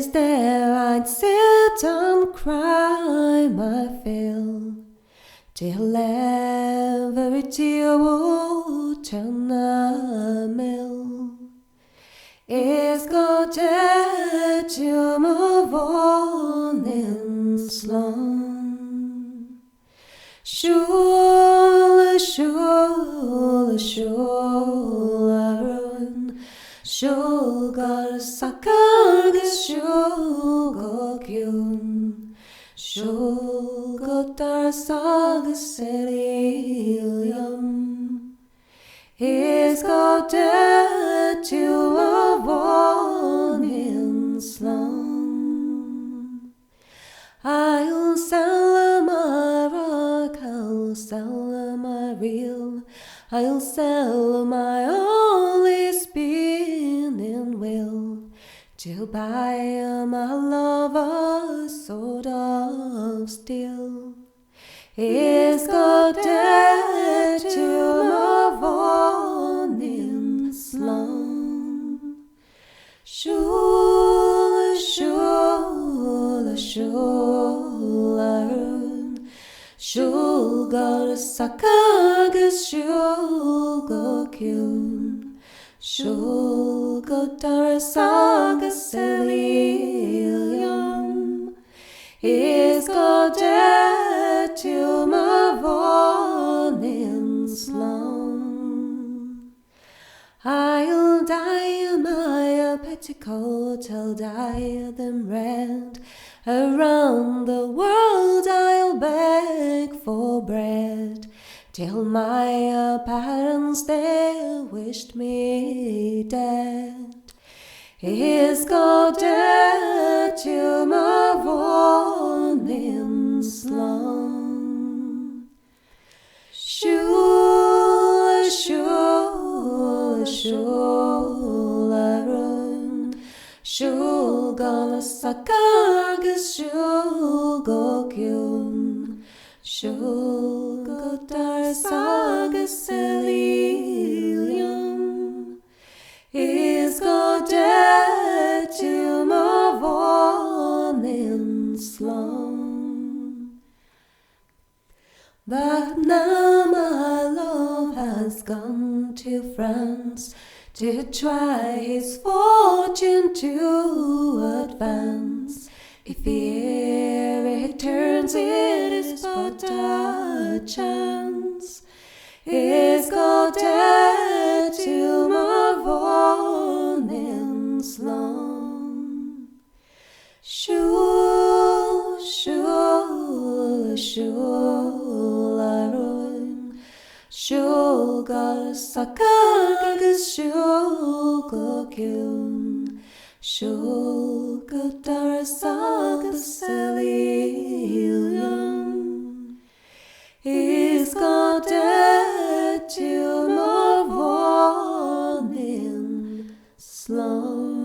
is there I'd sit and cry my fill, till every tear would turn a mill. Is God dead to move on in slum? Shul, shul, shul, Aaron. Shul gar sakagas shul gokyun. Shul gotar sagas elium. Is God dead to a one in slum? I'll sell my rock, I'll sell my reel, I'll sell my only spinning wheel, to buy my love a sword of steel. Is God dead to my one in slum? Shul, shul, shul, Aaron. Shul gar sakagas shul gokyun. Shul gotar sagas elium. Is God dead to my one in slum? I'll dye my petticoat, I'll dye them red. Around the world I'll beg for bread, till my parents they wished me dead. Is God dead to my one in slum? Shul, shul, shul, Aaron. Shul gar sakagas shul gokyun. Shul gotar sagas elium. Is God dead to my one in slum? But now my love has gone to France, to try his fortune to advance. If he returns, it is but a chance. Is God dead to my one in slum? Shul, shul, shul, Aaron. Shul gar sakagas shul gokyun. Shul gotar sagas elium. Is God dead to my one in slum?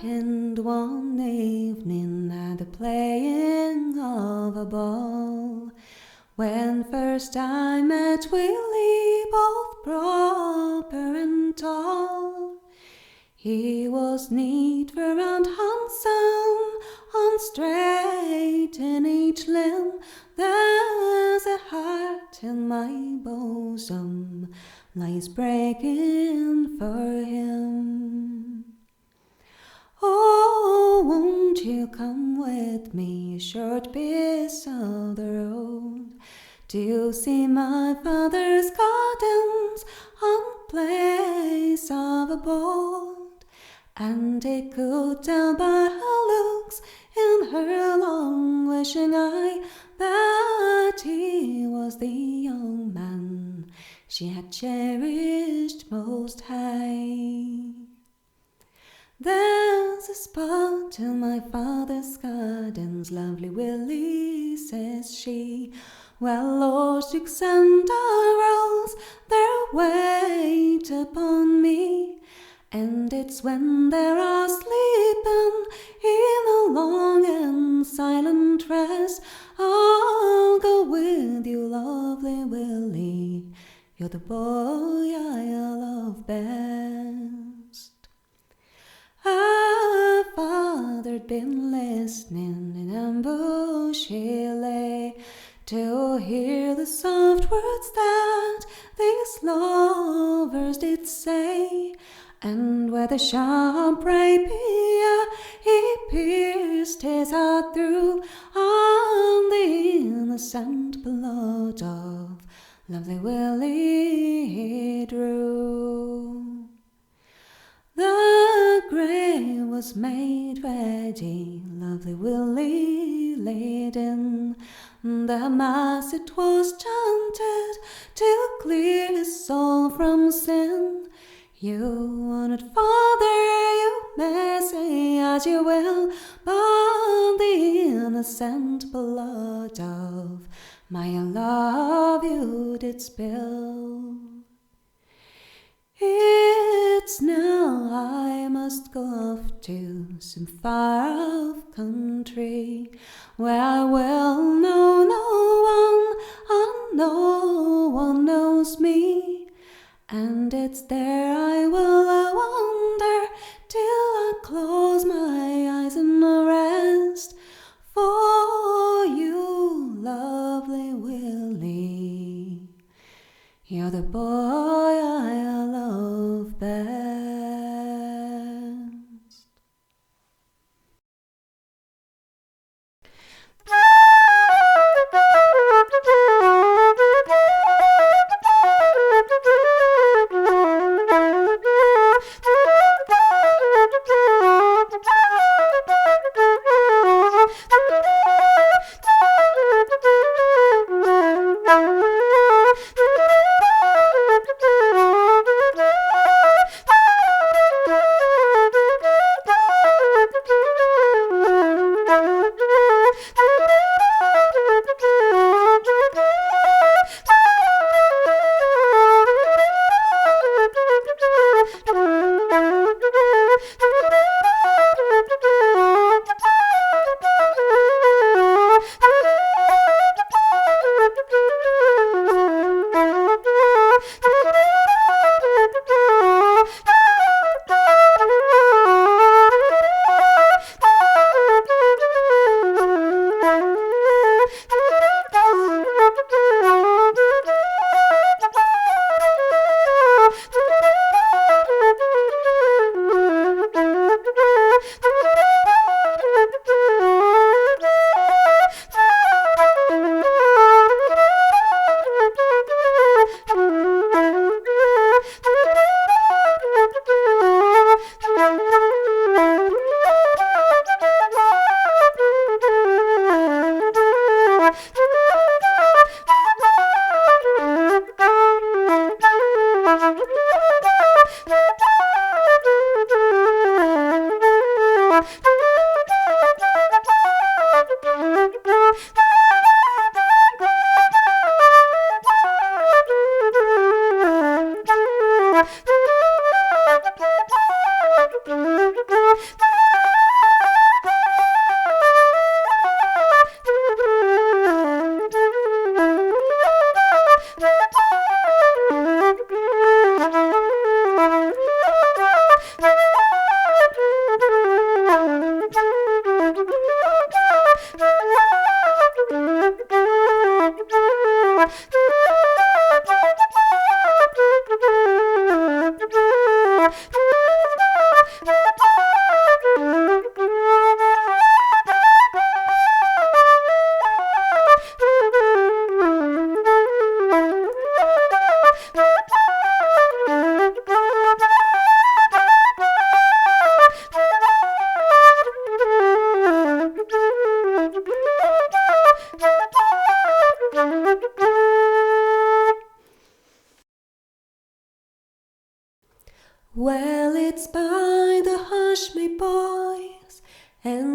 happened one evening at the playing of a ball, when first I met Willie, both proper and tall. He was neat, fair and handsome, and straight in each limb. There's a heart in my bosom lies breaking for him. Oh, won't you come with me a short piece of the road to see my father's gardens and place of abode? And he could tell by her looks in her long wishing eye that he was the young man she had cherished most high. There's a spot in my father's gardens, lovely Willie, says she, where lords, dukes and earls there wait upon me. And it's when they are sleeping in a long and silent rest, I'll go with you, lovely Willie, you're the boy I love best. Our father'd been listening in ambush, he lay to hear the soft words that these lovers did say. And with a sharp rapier he pierced his heart through, and the innocent blood of lovely Willie he drew. The grave was made ready, lovely Willie laid in. The mass it was chanted to clear his soul from sin. You honored father, you may say as you will, but the innocent blood of my love you did spill. It's now I must go off to some far-off country, where I will know no one and no one knows me. And it's there I will wander till I close my eyes and rest for you, lovely Willie. You're the boy I love best.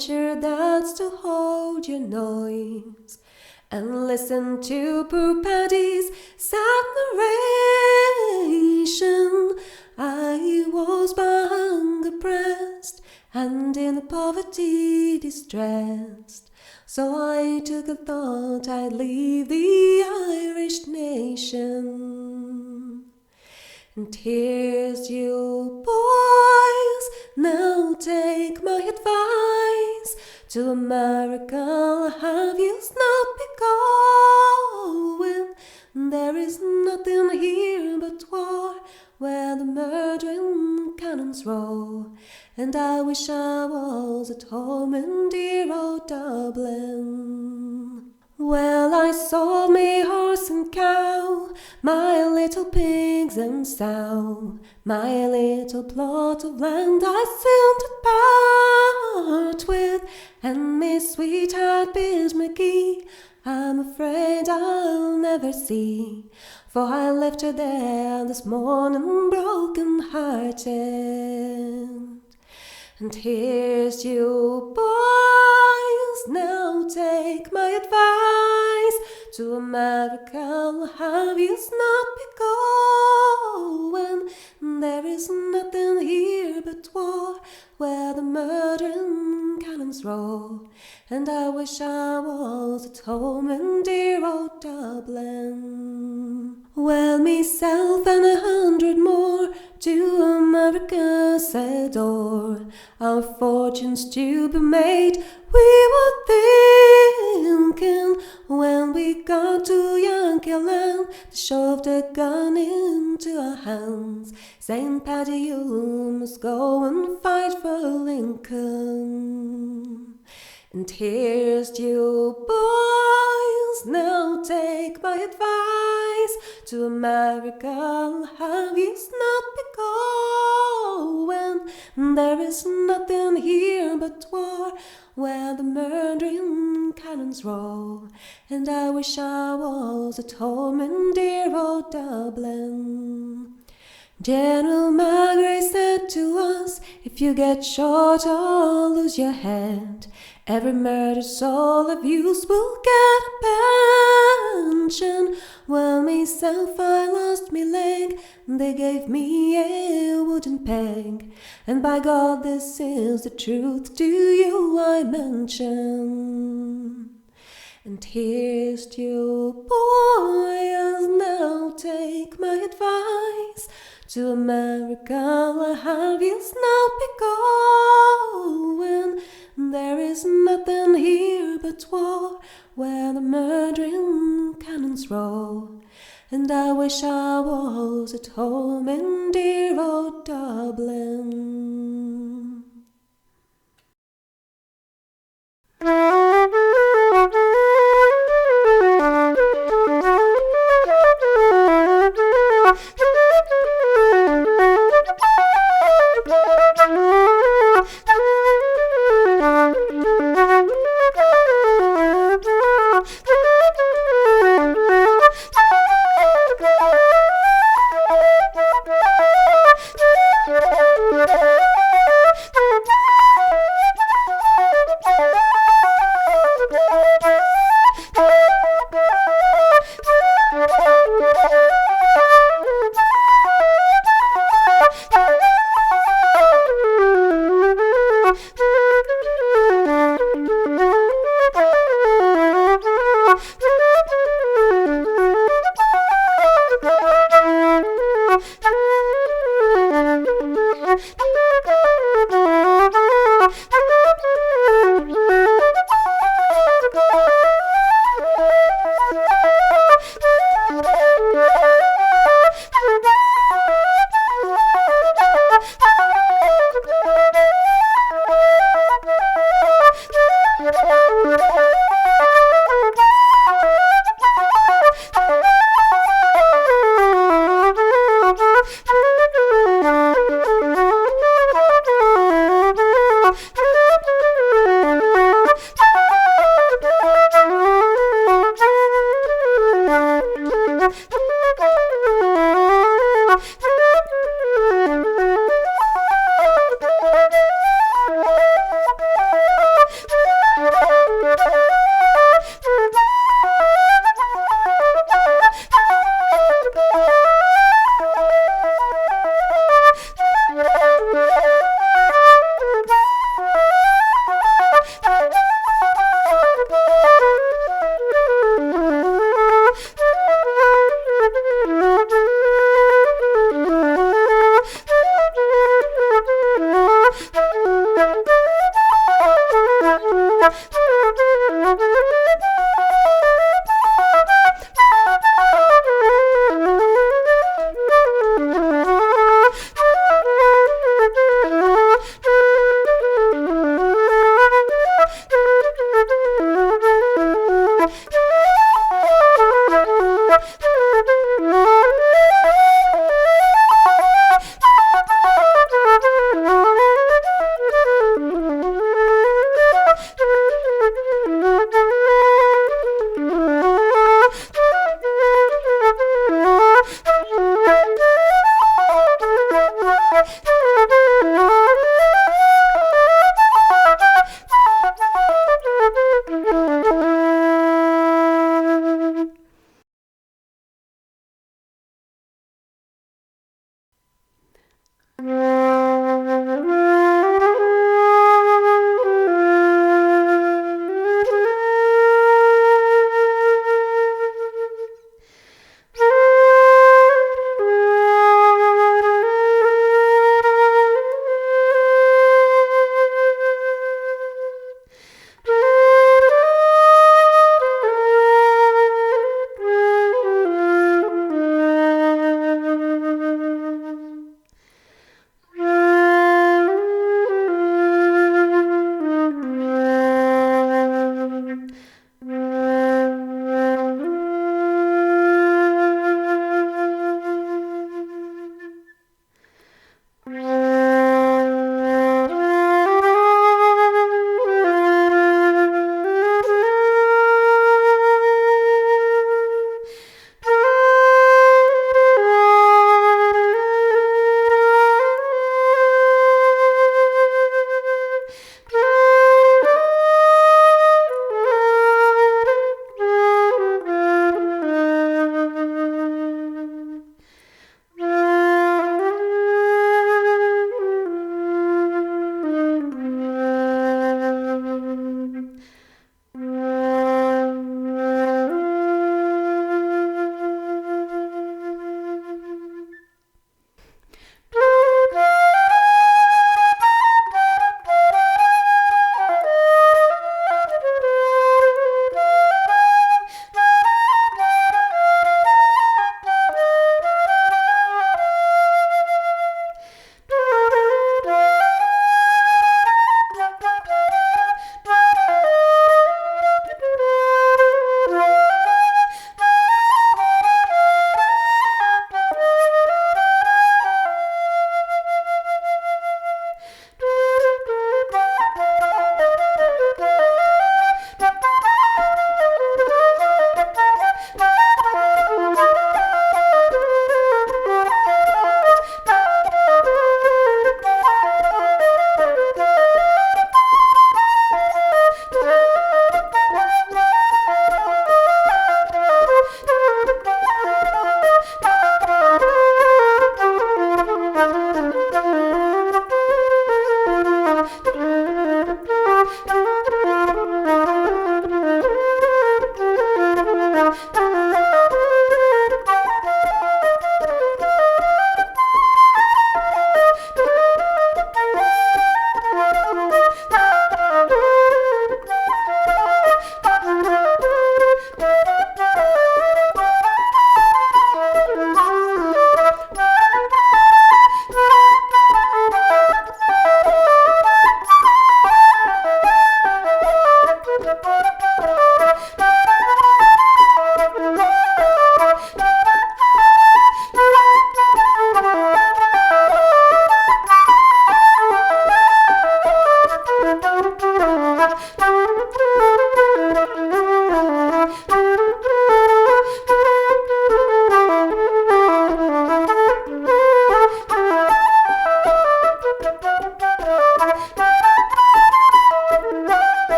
adventure that's to hold your noise and listen to poor Paddy's sad narration. I was by hunger pressed and in poverty distressed, so I took a thought I'd leave the Irish nation. And here's you boys, now take my advice. To America have you not be going? There is nothing here but war, where the murdering cannons roll. And I wish I was at home in dear old Dublin. Well, I sold me horse and cow, my little pigs and sow, my little plot of land I soon did part with, and me sweetheart Biz McGee I'm afraid I'll never see, for I left her there this morning broken-hearted. And here's you boys, now take my advice. To America have you not be going? There is nothing here but war, where the murdering cannons roll. And I wish I was at home in dear old Dublin. Well, myself and 100 more to America's adore, our fortunes to be made, we were thinking when we got to Yankee land. They shoved a gun into our hands, saying, Paddy, you must go and fight for Lincoln. And here's you boys, now take my advice. To America have you not be going? There is nothing here but war, where the murdering cannons roll. And I wish I was at home in dear old Dublin. General Magray said to us, if you get shot or lose your head, every murdered soul of you's will get a pension. Well, myself, I lost me leg, they gave me a wooden peg, and by God, this is the truth to you I mention. And here's to you boys, now take my advice. To America have you not be going? There is nothing here but war, where the murdering cannons roll. And I wish I was at home in dear old Dublin.